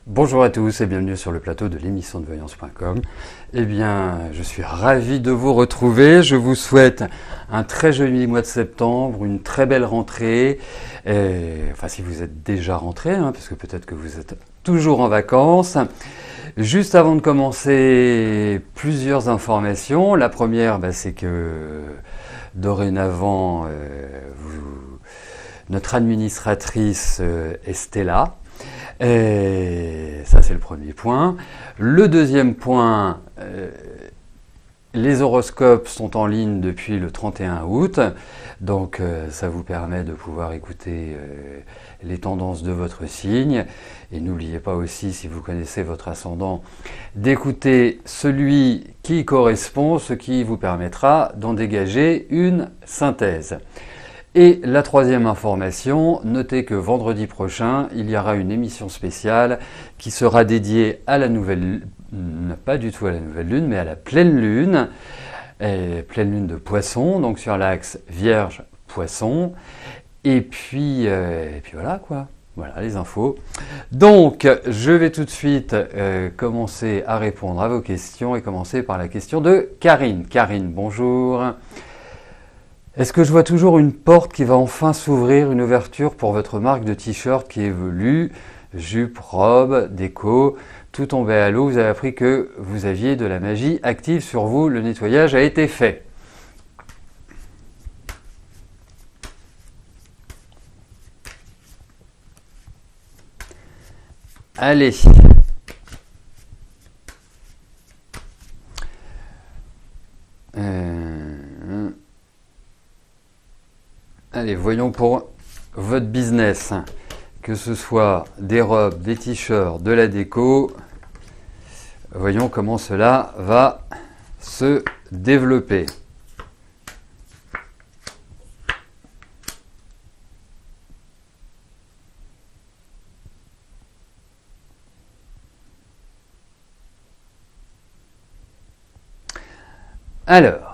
Bonjour à tous et bienvenue sur le plateau de l'émission de voyance.com. Eh bien, je suis ravi de vous retrouver. Je vous souhaite un très joli mois de septembre, une très belle rentrée. Enfin, si vous êtes déjà rentré, parce que peut-être que vous êtes toujours en vacances. Juste avant de commencer, plusieurs informations. La première, c'est que dorénavant, notre administratrice Estella. Et ça, c'est le premier point. Le deuxième point, les horoscopes sont en ligne depuis le 31 août. Donc, ça vous permet de pouvoir écouter les tendances de votre signe. Et n'oubliez pas aussi, si vous connaissez votre ascendant, d'écouter celui qui correspond, ce qui vous permettra d'en dégager une synthèse. Et la troisième information, notez que vendredi prochain, il y aura une émission spéciale qui sera dédiée à la nouvelle lune, pas du tout à la nouvelle lune, mais à la pleine lune de Poisson, donc sur l'axe Vierge-Poisson. Et puis voilà quoi, voilà les infos. Donc je vais tout de suite commencer à répondre à vos questions et commencer par la question de Karine. Karine, bonjour. Est-ce que je vois toujours une porte qui va enfin s'ouvrir, une ouverture pour votre marque de t-shirt qui évolue, jupe, robe, déco, tout tombé à l'eau, vous avez appris que vous aviez de la magie active sur vous, le nettoyage a été fait. Allez. Allez, voyons pour votre business, que ce soit des robes, des t-shirts, de la déco. Voyons comment cela va se développer. Alors,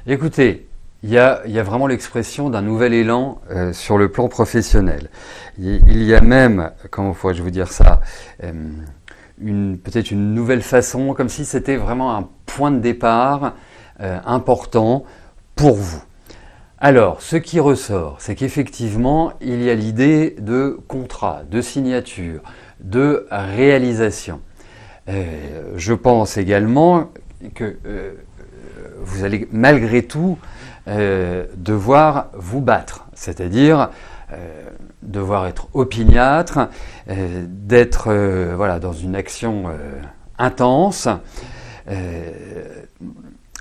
écoutez, il y a vraiment l'expression d'un nouvel élan sur le plan professionnel. Il y a même, comment pourrais-je vous dire ça, peut-être une nouvelle façon, comme si c'était vraiment un point de départ important pour vous. Alors, ce qui ressort, c'est qu'effectivement, il y a l'idée de contrat, de signature, de réalisation. Je pense également que vous allez malgré tout devoir vous battre, c'est-à-dire devoir être opiniâtre, d'être dans une action intense.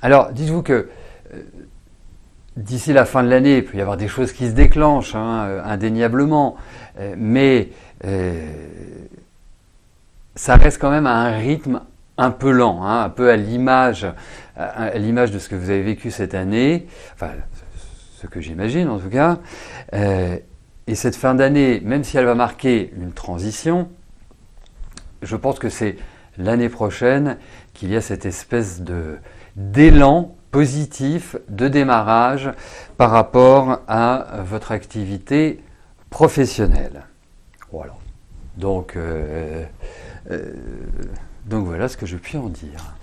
Alors, dites-vous que d'ici la fin de l'année, il peut y avoir des choses qui se déclenchent, indéniablement, mais ça reste quand même à un rythme un peu lent, un peu à l'image de ce que vous avez vécu cette année, enfin ce que j'imagine en tout cas. Et cette fin d'année, même si elle va marquer une transition, je pense que c'est l'année prochaine qu'il y a cette espèce d'élan positif de démarrage par rapport à votre activité professionnelle. Voilà. Donc voilà ce que je puis en dire.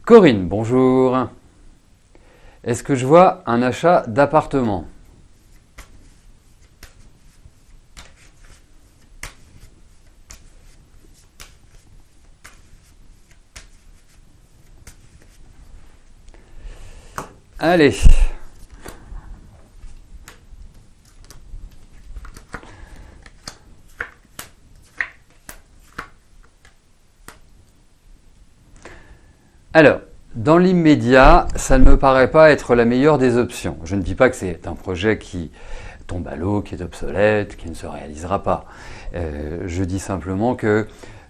Corinne, bonjour. Est-ce que je vois un achat d'appartement ? Allez. Alors, dans l'immédiat, ça ne me paraît pas être la meilleure des options. Je ne dis pas que c'est un projet qui tombe à l'eau, qui est obsolète, qui ne se réalisera pas. Je dis simplement que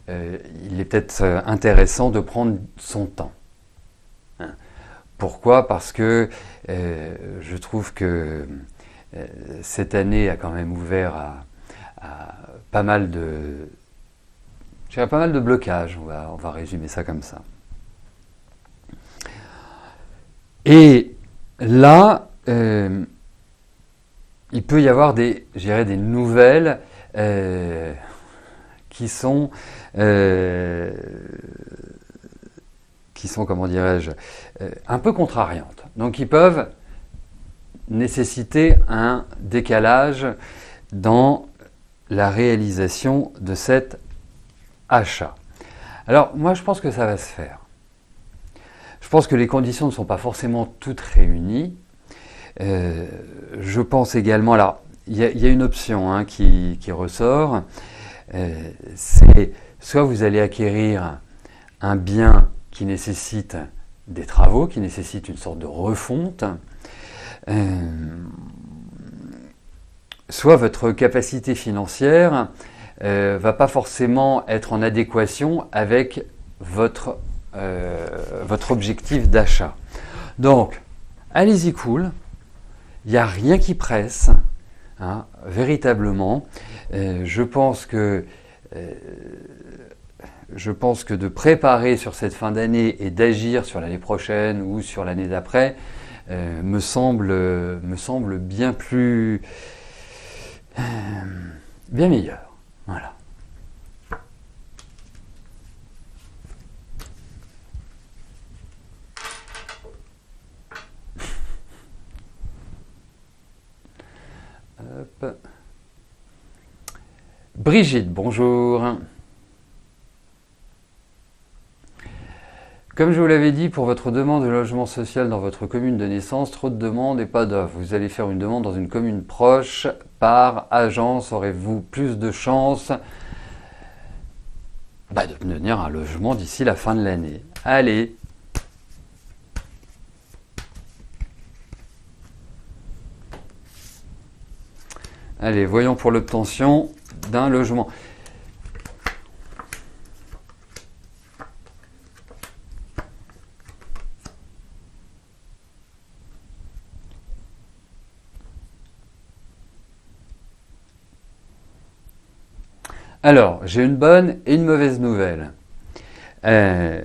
il est peut-être intéressant de prendre son temps. Pourquoi ? Parce que je trouve que cette année a quand même ouvert pas mal de, je dirais pas mal de blocages, on va résumer ça comme ça. Et là, il peut y avoir des nouvelles qui sont, comment dirais-je, un peu contrariantes. Donc, qui peuvent nécessiter un décalage dans la réalisation de cet achat. Alors, moi, je pense que ça va se faire. Je pense que les conditions ne sont pas forcément toutes réunies. Je pense également, alors, il y a une option qui ressort, c'est soit vous allez acquérir un bien qui nécessite des travaux, qui nécessite une sorte de refonte, soit votre capacité financière va pas forcément être en adéquation avec votre objectif d'achat. Donc, allez-y cool, il n'y a rien qui presse, véritablement. Je pense que de préparer sur cette fin d'année et d'agir sur l'année prochaine ou sur l'année d'après me semble bien plus bien meilleur. Voilà. Hop. Brigitte, bonjour. Comme je vous l'avais dit, pour votre demande de logement social dans votre commune de naissance, trop de demandes et pas d'offres. Vous allez faire une demande dans une commune proche par agence. Aurez-vous plus de chances d'obtenir un logement d'ici la fin de l'année? Allez. Allez, voyons pour l'obtention d'un logement. Alors, j'ai une bonne et une mauvaise nouvelle. La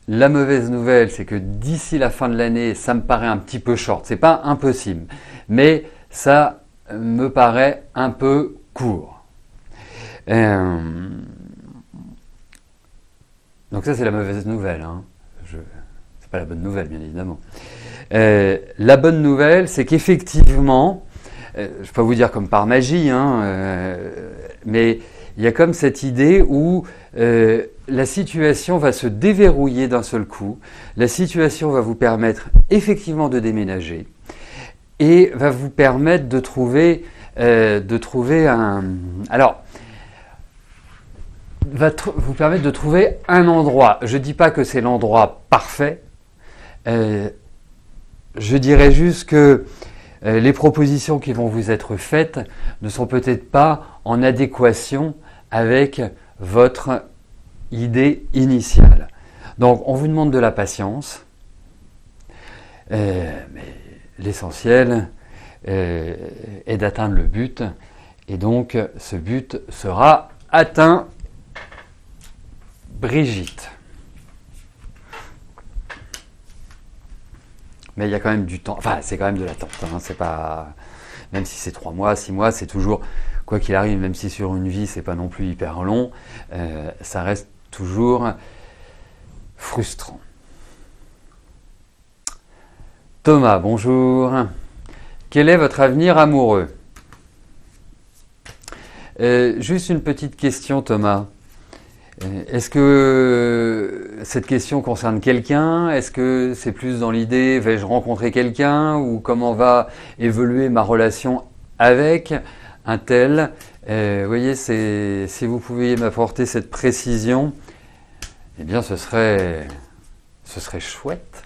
mauvaise nouvelle, c'est que d'ici la fin de l'année, ça me paraît un petit peu short. C'est pas impossible, mais ça me paraît un peu court. Donc ça, c'est la mauvaise nouvelle. C'est pas la bonne nouvelle, bien évidemment. La bonne nouvelle, c'est qu'effectivement, je ne vais pas vous dire comme par magie, mais il y a comme cette idée où la situation va se déverrouiller d'un seul coup. La situation va vous permettre effectivement de déménager et va vous permettre de trouver un... Alors, vous permettre de trouver un endroit. Je ne dis pas que c'est l'endroit parfait. Je dirais juste que les propositions qui vont vous être faites ne sont peut-être pas en adéquation avec votre idée initiale. Donc, on vous demande de la patience, mais l'essentiel est d'atteindre le but, et donc ce but sera atteint. Brigitte. Mais il y a quand même du temps, enfin c'est quand même de l'attente, c'est pas, même si c'est 3 mois, 6 mois, c'est toujours, quoi qu'il arrive, même si sur une vie c'est pas non plus hyper long, ça reste toujours frustrant. Thomas, bonjour. Quel est votre avenir amoureux? Juste une petite question, Thomas. Est-ce que cette question concerne quelqu'un? Est-ce que c'est plus dans l'idée, vais-je rencontrer quelqu'un? Ou comment va évoluer ma relation avec un tel? Vous voyez, si vous pouviez m'apporter cette précision, eh bien ce serait chouette.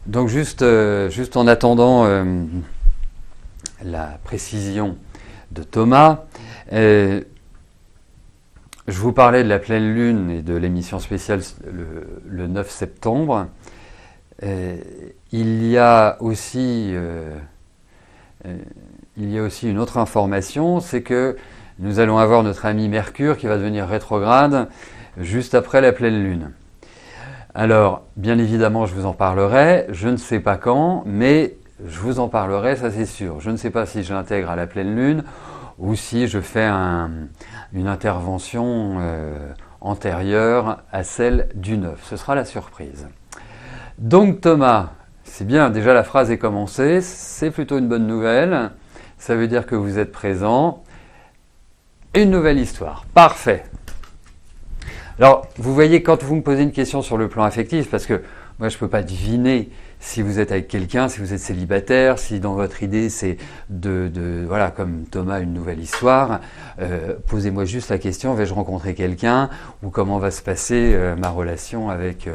Donc juste en attendant la précision de Thomas, je vous parlais de la pleine lune et de l'émission spéciale le 9 septembre. il y a aussi une autre information, c'est que nous allons avoir notre ami Mercure qui va devenir rétrograde juste après la pleine lune. Alors, bien évidemment, je vous en parlerai, je ne sais pas quand, mais je vous en parlerai, ça c'est sûr. Je ne sais pas si je l'intègre à la pleine lune ou si je fais une intervention antérieure à celle du 9. Ce sera la surprise. Donc Thomas, c'est bien, déjà la phrase est commencée, c'est plutôt une bonne nouvelle. Ça veut dire que vous êtes présent. Une nouvelle histoire. Parfait. Alors, vous voyez, quand vous me posez une question sur le plan affectif, parce que moi, je ne peux pas deviner si vous êtes avec quelqu'un, si vous êtes célibataire, si dans votre idée, c'est voilà, comme Thomas, une nouvelle histoire, posez-moi juste la question, vais-je rencontrer quelqu'un ou comment va se passer ma relation avec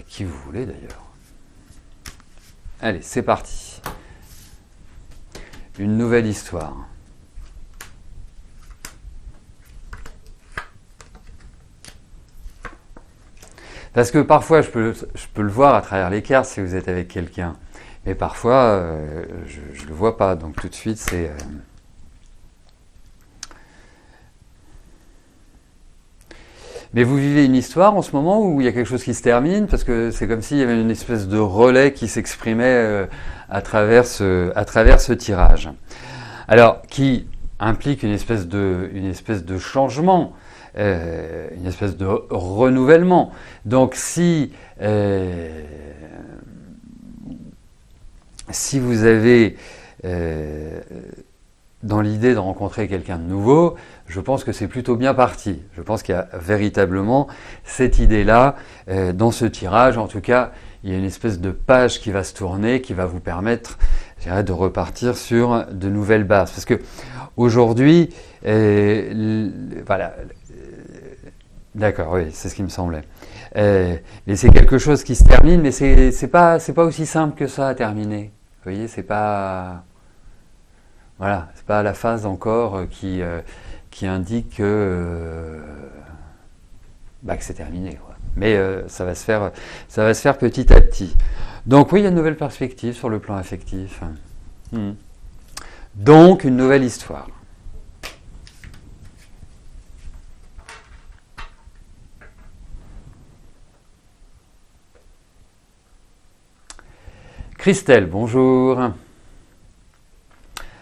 qui vous voulez d'ailleurs. Allez, c'est parti. Une nouvelle histoire. Parce que parfois, je peux le voir à travers les cartes si vous êtes avec quelqu'un. Mais parfois, je ne le vois pas. Donc tout de suite, c'est... Mais vous vivez une histoire en ce moment où il y a quelque chose qui se termine, parce que c'est comme s'il y avait une espèce de relais qui s'exprimait à travers ce tirage. Alors, qui implique une espèce de changement. Une espèce de renouvellement. Donc si vous avez dans l'idée de rencontrer quelqu'un de nouveau, je pense que c'est plutôt bien parti. Je pense qu'il y a véritablement cette idée-là dans ce tirage. En tout cas, il y a une espèce de page qui va se tourner, qui va vous permettre, je dirais, de repartir sur de nouvelles bases. Parce que aujourd'hui, voilà. D'accord, oui, c'est ce qui me semblait. Mais c'est quelque chose qui se termine, mais c'est pas aussi simple que ça à terminer. Vous voyez, c'est pas voilà, c'est pas la phase encore qui indique que c'est terminé, quoi. Mais ça va se faire petit à petit. Donc oui, il y a une nouvelle perspective sur le plan affectif. Donc une nouvelle histoire. Christelle, bonjour.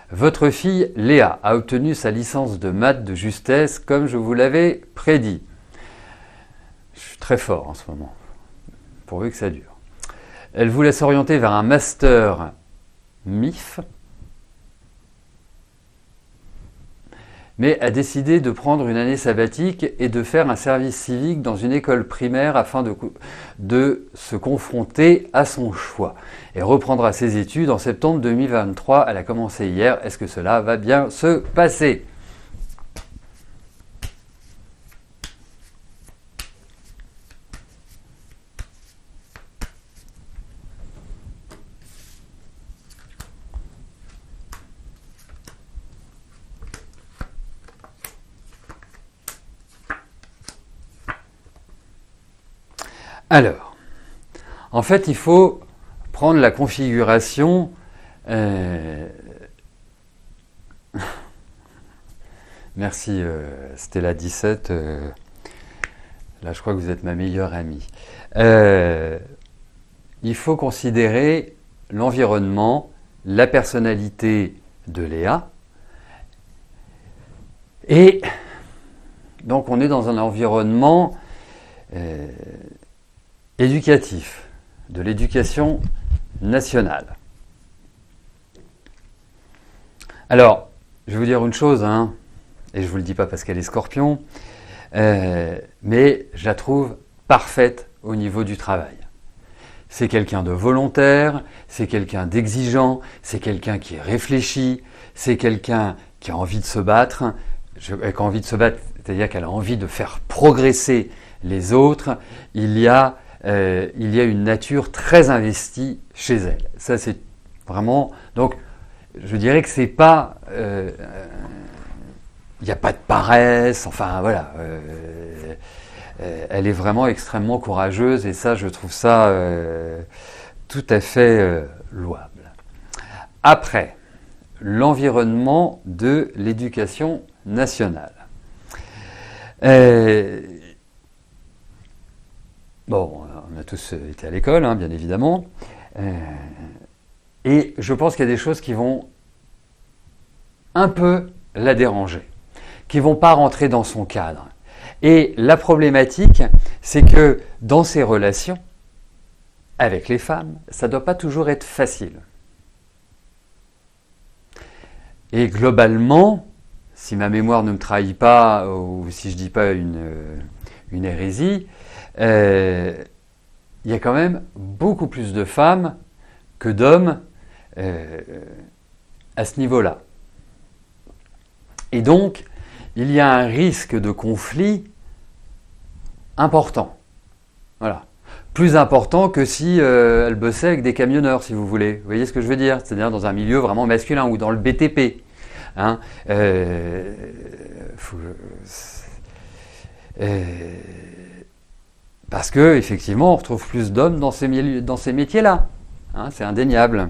Votre fille Léa a obtenu sa licence de maths de justesse comme je vous l'avais prédit. Je suis très fort en ce moment, pourvu que ça dure. Elle voulait s'orienter vers un master MIF, mais a décidé de prendre une année sabbatique et de faire un service civique dans une école primaire afin de se confronter à son choix. Et reprendra ses études en septembre 2023. Elle a commencé hier. Est-ce que cela va bien se passer ? Alors, en fait, il faut prendre la configuration. Merci Stella 17. Là, je crois que vous êtes ma meilleure amie. Il faut considérer l'environnement, la personnalité de Léa. Et donc, on est dans un environnement éducatif, de l'éducation nationale. Alors, je vais vous dire une chose, et je ne vous le dis pas parce qu'elle est scorpion, mais je la trouve parfaite au niveau du travail. C'est quelqu'un de volontaire, c'est quelqu'un d'exigeant, c'est quelqu'un qui est réfléchi, c'est quelqu'un qui a envie de se battre, c'est-à-dire qu'elle a envie de faire progresser les autres. Il y a une nature très investie chez elle. Ça, c'est vraiment... Donc, je dirais que c'est pas... il n'y a pas de paresse, enfin, voilà. elle est vraiment extrêmement courageuse et ça, je trouve ça tout à fait louable. Après, l'environnement de l'éducation nationale. Bon, on a tous été à l'école, hein, bien évidemment. Et je pense qu'il y a des choses qui vont un peu la déranger, qui ne vont pas rentrer dans son cadre. Et la problématique, c'est que dans ses relations avec les femmes, ça ne doit pas toujours être facile. Et globalement, si ma mémoire ne me trahit pas, ou si je ne dis pas une hérésie, il y a quand même beaucoup plus de femmes que d'hommes à ce niveau-là. Et donc, il y a un risque de conflit important. Voilà. Plus important que si elle bossait avec des camionneurs, si vous voulez. Vous voyez ce que je veux dire? C'est-à-dire dans un milieu vraiment masculin ou dans le BTP. Hein, parce que effectivement, on retrouve plus d'hommes dans ces métiers-là. Hein, c'est indéniable.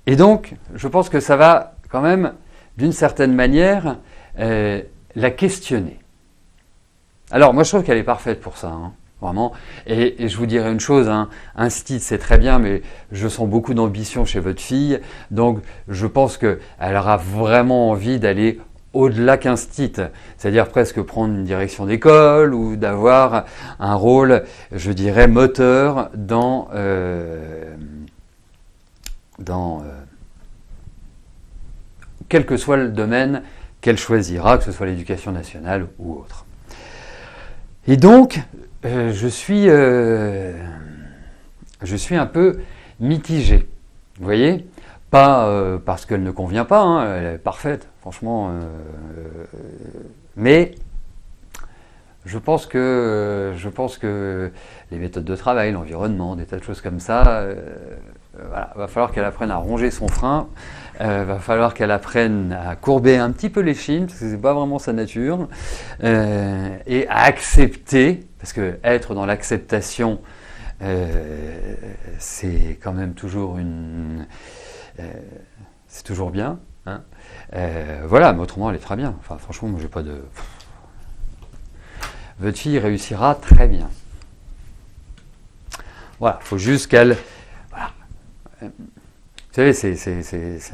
Et donc, je pense que ça va quand même, d'une certaine manière, la questionner. Alors, moi, je trouve qu'elle est parfaite pour ça, hein, vraiment. Et je vous dirais une chose, hein, un stit, c'est très bien, mais je sens beaucoup d'ambition chez votre fille. Donc, je pense qu'elle aura vraiment envie d'aller au-delà qu'un stit, c'est-à-dire presque prendre une direction d'école ou d'avoir un rôle, je dirais, moteur dans quel que soit le domaine qu'elle choisira, que ce soit l'éducation nationale ou autre. Et donc, je suis un peu mitigé, vous voyez, pas parce qu'elle ne convient pas, hein, elle est parfaite, franchement, mais je pense que les méthodes de travail, l'environnement, des tas de choses comme ça, voilà, va falloir qu'elle apprenne à ronger son frein, va falloir qu'elle apprenne à courber un petit peu les chines, parce que c'est pas vraiment sa nature, et à accepter, parce que être dans l'acceptation, c'est quand même toujours c'est toujours bien, hein. Voilà, mais autrement elle est très bien. Enfin, franchement, moi j'ai pas de. Votre fille réussira très bien. Voilà, il faut juste qu'elle. Voilà. Vous savez, c'est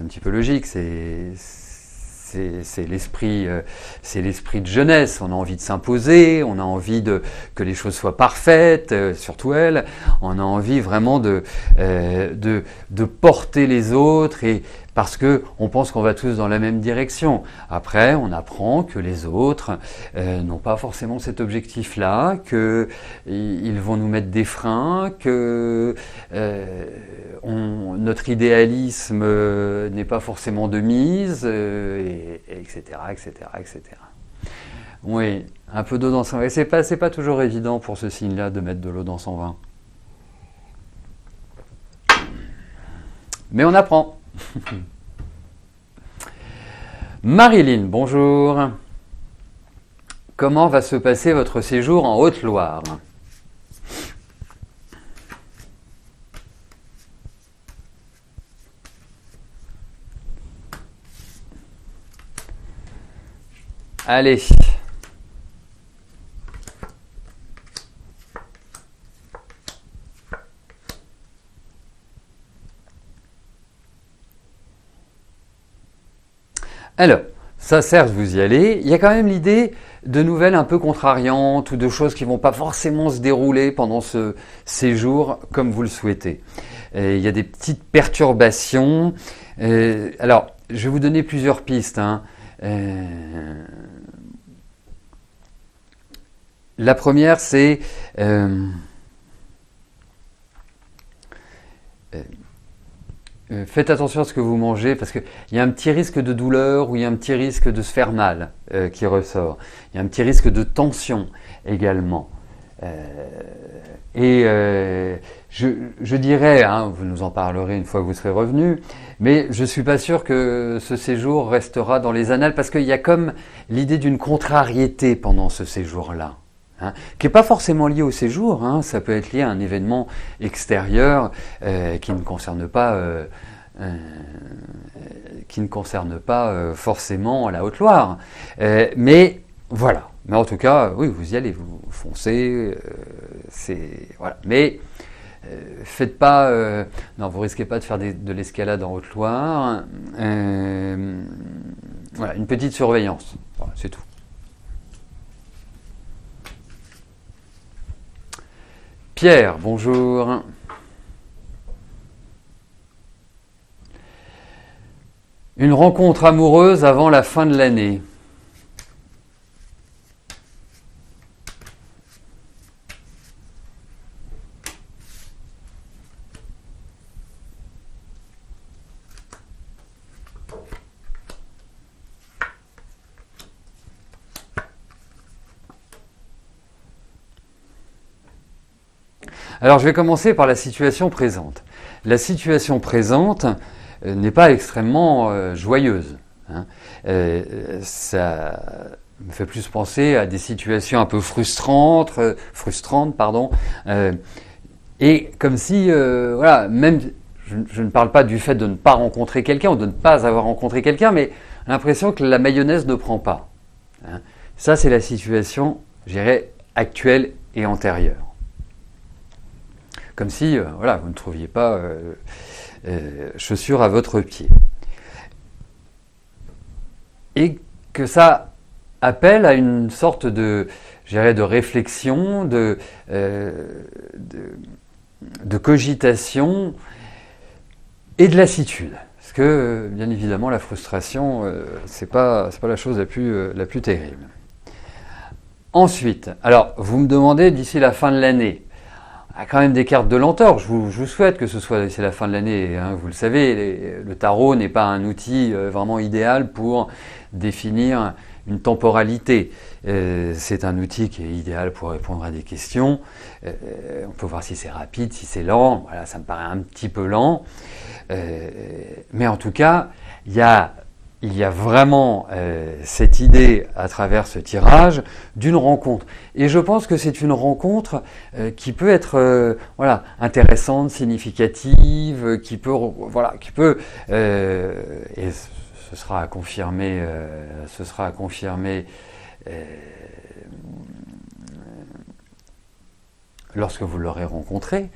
un petit peu logique, c'est l'esprit de jeunesse. On a envie de s'imposer, on a envie que les choses soient parfaites, surtout elle. On a envie vraiment de porter les autres et parce que on pense qu'on va tous dans la même direction. Après, on apprend que les autres n'ont pas forcément cet objectif-là, que ils vont nous mettre des freins, que notre idéalisme n'est pas forcément de mise, etc., etc., etc. Oui, un peu d'eau dans son vin. C'est pas toujours évident pour ce signe-là de mettre de l'eau dans son vin. Mais on apprend. Marilyn, bonjour. Comment va se passer votre séjour en Haute-Loire ? Allez. Alors, ça certes, vous y allez. Il y a quand même l'idée de nouvelles un peu contrariantes ou de choses qui ne vont pas forcément se dérouler pendant ce séjour comme vous le souhaitez. Il y a des petites perturbations. Alors, je vais vous donner plusieurs pistes, hein. La première, c'est faites attention à ce que vous mangez parce qu'il y a un petit risque de douleur ou il y a un petit risque de se faire mal qui ressort. Il y a un petit risque de tension également. Je dirais, hein, vous nous en parlerez une fois que vous serez revenu, mais je suis pas sûr que ce séjour restera dans les annales parce qu'il y a comme l'idée d'une contrariété pendant ce séjour-là. Hein, qui n'est pas forcément lié au séjour, hein, ça peut être lié à un événement extérieur qui ne concerne pas forcément la Haute-Loire. Mais voilà. Mais en tout cas, oui, vous y allez, vous foncez, voilà. Mais faites pas, non, vous risquez pas de faire de l'escalade en Haute-Loire. Voilà, une petite surveillance. Voilà, c'est tout. Pierre, bonjour. Une rencontre amoureuse avant la fin de l'année. Alors je vais commencer par la situation présente. La situation présente n'est pas extrêmement joyeuse. Hein. Ça me fait plus penser à des situations un peu frustrantes, et comme si, voilà, même, je ne parle pas du fait de ne pas rencontrer quelqu'un ou de ne pas avoir rencontré quelqu'un, mais l'impression que la mayonnaise ne prend pas. Hein. Ça, c'est la situation, je dirais, actuelle et antérieure. Comme si, voilà, vous ne trouviez pas chaussures à votre pied. Et que ça appelle à une sorte de, je dirais, de réflexion, de cogitation et de lassitude. Parce que, bien évidemment, la frustration, c'est pas la chose la plus terrible. Ensuite, alors, vous me demandez d'ici la fin de l'année. Il y a quand même des cartes de lenteur. Je vous souhaite que ce soit d'ici la fin de l'année. Hein, vous le savez, le tarot n'est pas un outil vraiment idéal pour définir une temporalité. C'est un outil qui est idéal pour répondre à des questions. On peut voir si c'est rapide, si c'est lent. Voilà, ça me paraît un petit peu lent. Mais en tout cas, il y a vraiment cette idée à travers ce tirage d'une rencontre. Et je pense que c'est une rencontre qui peut être voilà, intéressante, significative, qui peut et ce sera à confirmer lorsque vous l'aurez rencontré,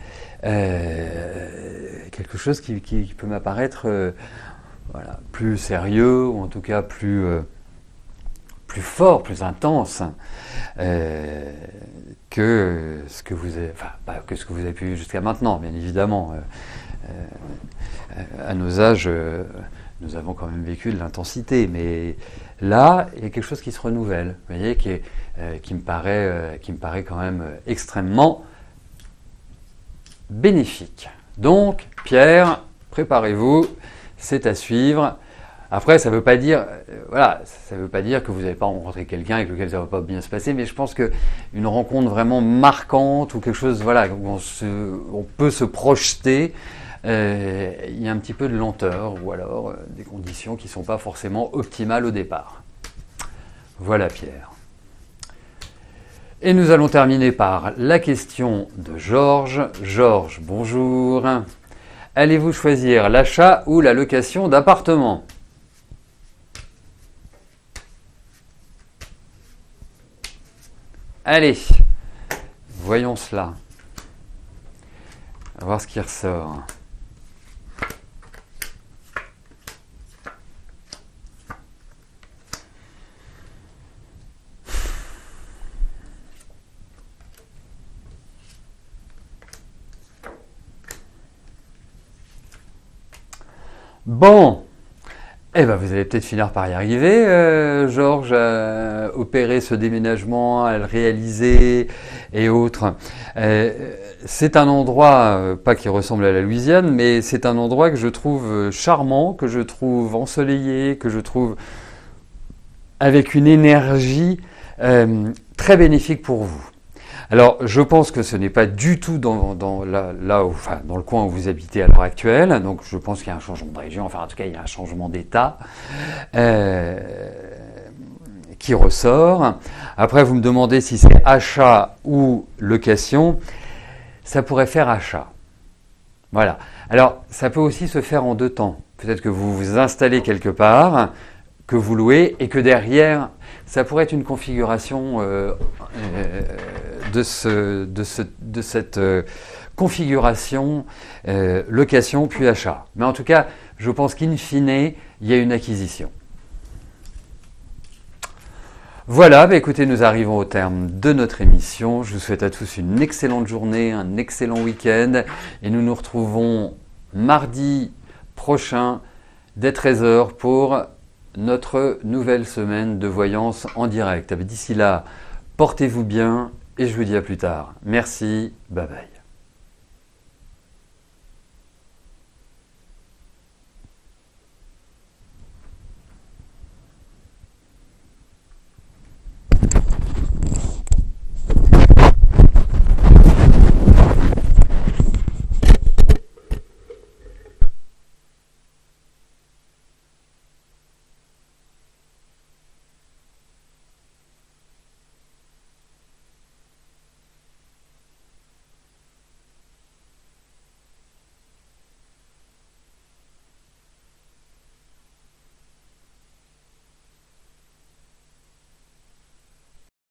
quelque chose qui peut m'apparaître voilà, plus sérieux, ou en tout cas plus fort, plus intense que ce que vous avez, enfin pas que ce que vous avez pu jusqu'à maintenant, bien évidemment. À nos âges, nous avons quand même vécu de l'intensité, mais là, il y a quelque chose qui se renouvelle, vous voyez, qui me paraît quand même extrêmement bénéfique. Donc, Pierre, préparez-vous. C'est à suivre. Après, ça ne veut pas dire, que vous n'avez pas rencontré quelqu'un avec lequel ça ne va pas bien se passer, mais je pense qu'une rencontre vraiment marquante ou quelque chose, voilà, où on peut se projeter, il y a un petit peu de lenteur ou alors des conditions qui ne sont pas forcément optimales au départ. Voilà, Pierre. Et nous allons terminer par la question de Georges. Georges, bonjour. Allez-vous choisir l'achat ou la location d'appartement? Allez, voyons cela. On va voir ce qui ressort. Bon, eh ben vous allez peut-être finir par y arriver, Georges, à opérer ce déménagement, à le réaliser et autres. C'est un endroit, pas qui ressemble à la Louisiane, mais c'est un endroit que je trouve charmant, que je trouve ensoleillé, que je trouve avec une énergie très bénéfique pour vous. Alors, je pense que ce n'est pas du tout dans le coin où vous habitez à l'heure actuelle. Donc, je pense qu'il y a un changement de région. Enfin, en tout cas, il y a un changement d'état qui ressort. Après, vous me demandez si c'est achat ou location. Ça pourrait faire achat. Voilà. Alors, ça peut aussi se faire en deux temps. Peut-être que vous vous installez quelque part, que vous louez, et que derrière, ça pourrait être une configuration de cette configuration location puis achat. Mais en tout cas, je pense qu'in fine, il y a une acquisition. Voilà, écoutez, nous arrivons au terme de notre émission. Je vous souhaite à tous une excellente journée, un excellent week-end, et nous nous retrouvons mardi prochain dès 13h pour notre nouvelle semaine de voyance en direct. D'ici là, portez-vous bien et je vous dis à plus tard. Merci, bye bye.